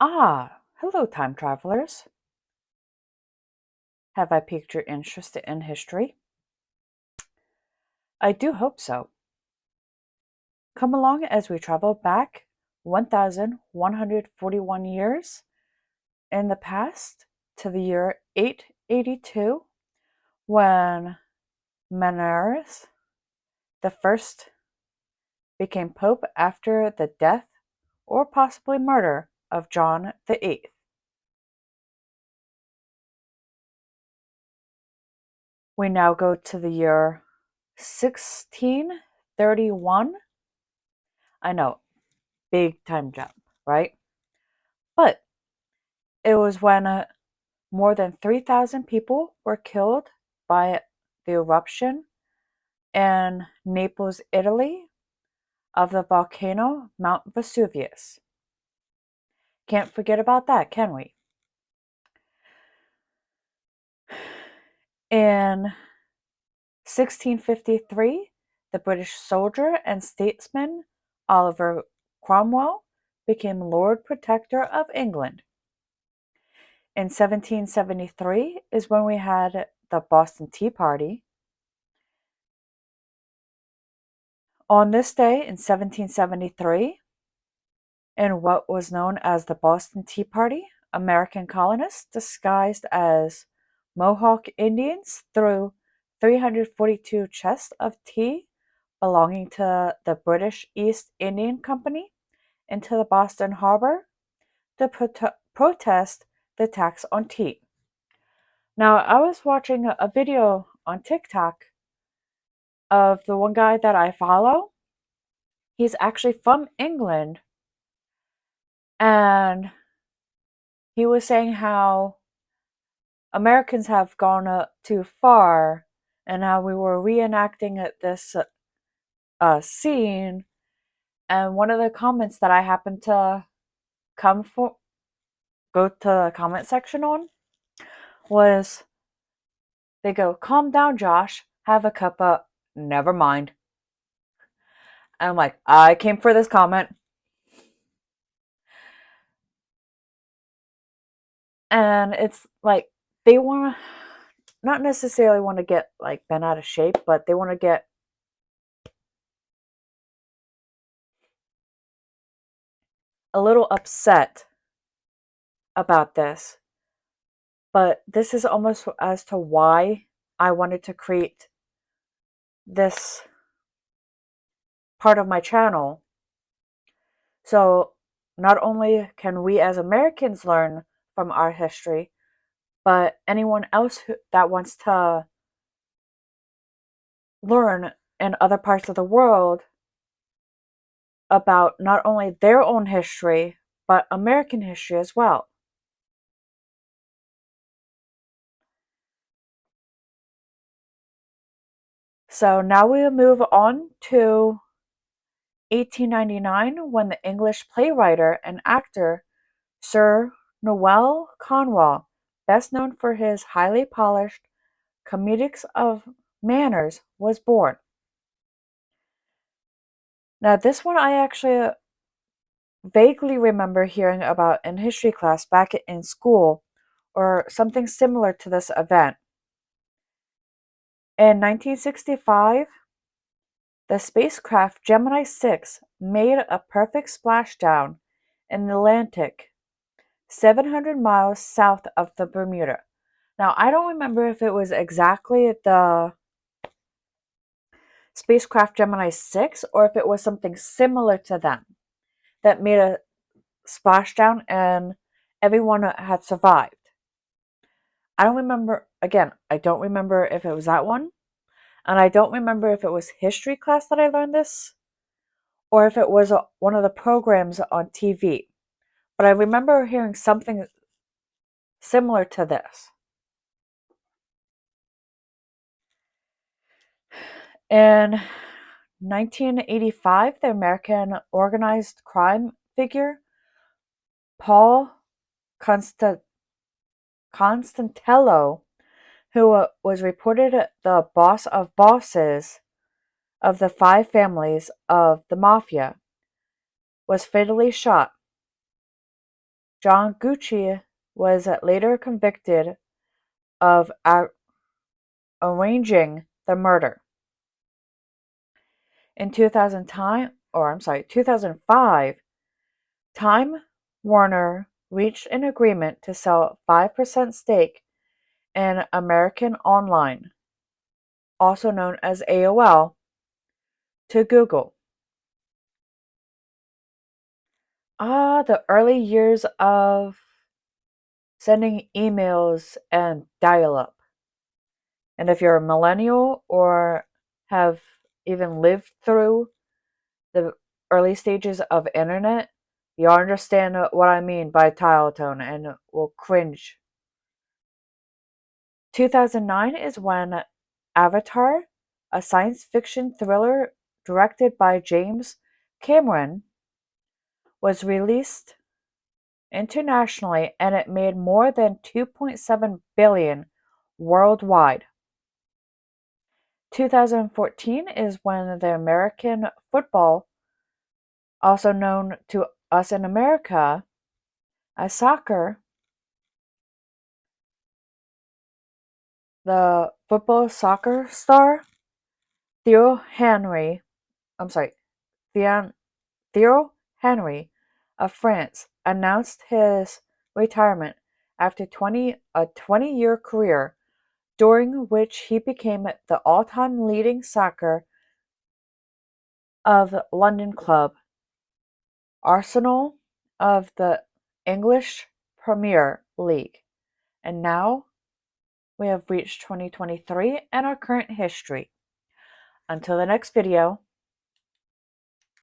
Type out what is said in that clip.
Hello, time travelers. Have I piqued your interest in history? I do hope so. Come along as we travel back 1,141 years in the past to the year 882 when Menelaus the First became Pope after the death or possibly murder of John the Eighth. We now go to the year 1631. I know, big time jump, right? But it was when more than 3,000 people were killed by the eruption in Naples, Italy, of the volcano Mount Vesuvius. Can't forget about that, can we? In 1653, the British soldier and statesman Oliver Cromwell became Lord Protector of England. In 1773 is when we had the Boston Tea Party. On this day in 1773, in what was known as the Boston Tea Party, American colonists disguised as Mohawk Indians threw 342 chests of tea belonging to the British East Indian Company into the Boston Harbor to protest the tax on tea. Now, I was watching a video on TikTok of the one guy that I follow. He's actually from England, and he was saying how Americans have gone too far and how we were reenacting this scene. And one of the comments that I happened to go to the comment section on was, they go, "Calm down, Josh. Have a cup of never mind." And I'm like, I came for this comment. And it's like they want to not necessarily want to get like bent out of shape, but they want to get a little upset about this. But this is almost as to why I wanted to create this part of my channel. So not only can we as Americans learn from our history, but anyone else that wants to learn in other parts of the world about not only their own history, but American history as well. So now we'll move on to 1899 when the English playwright and actor Sir Noel Conwell, best known for his highly polished comedies of manners, was born. Now this one I actually vaguely remember hearing about in history class back in school, or something similar to this event. In 1965, the spacecraft Gemini 6 made a perfect splashdown in the Atlantic, 700 miles south of the Bermuda. Now, I don't remember if it was exactly the spacecraft Gemini 6 or if it was something similar to them that made a splashdown and everyone had survived. I don't remember, again, I don't remember if it was that one, and I don't remember if it was history class that I learned this or if it was one of the programs on TV. But I remember hearing something similar to this. In 1985, the American organized crime figure Paul Constantello, who was reported the boss of bosses of the five families of the mafia, was fatally shot John Gucci was later convicted of arranging the murder. In 2005, Time Warner reached an agreement to sell 5% stake in American Online, also known as AOL, to Google. The early years of sending emails and dial-up. And if you're a millennial or have even lived through the early stages of internet, you understand what I mean by dial tone and will cringe. 2009 is when Avatar, a science fiction thriller directed by James Cameron, was released internationally, and it made more than 2.7 billion worldwide. 2014 is when the American football, also known to us in America as soccer, the football soccer star Theo Henry, I'm sorry, Theo Henry of France announced his retirement after a 20-year career, during which he became the all-time leading soccer of London club Arsenal of the English Premier League. And now we have reached 2023 and our current history. Until the next video.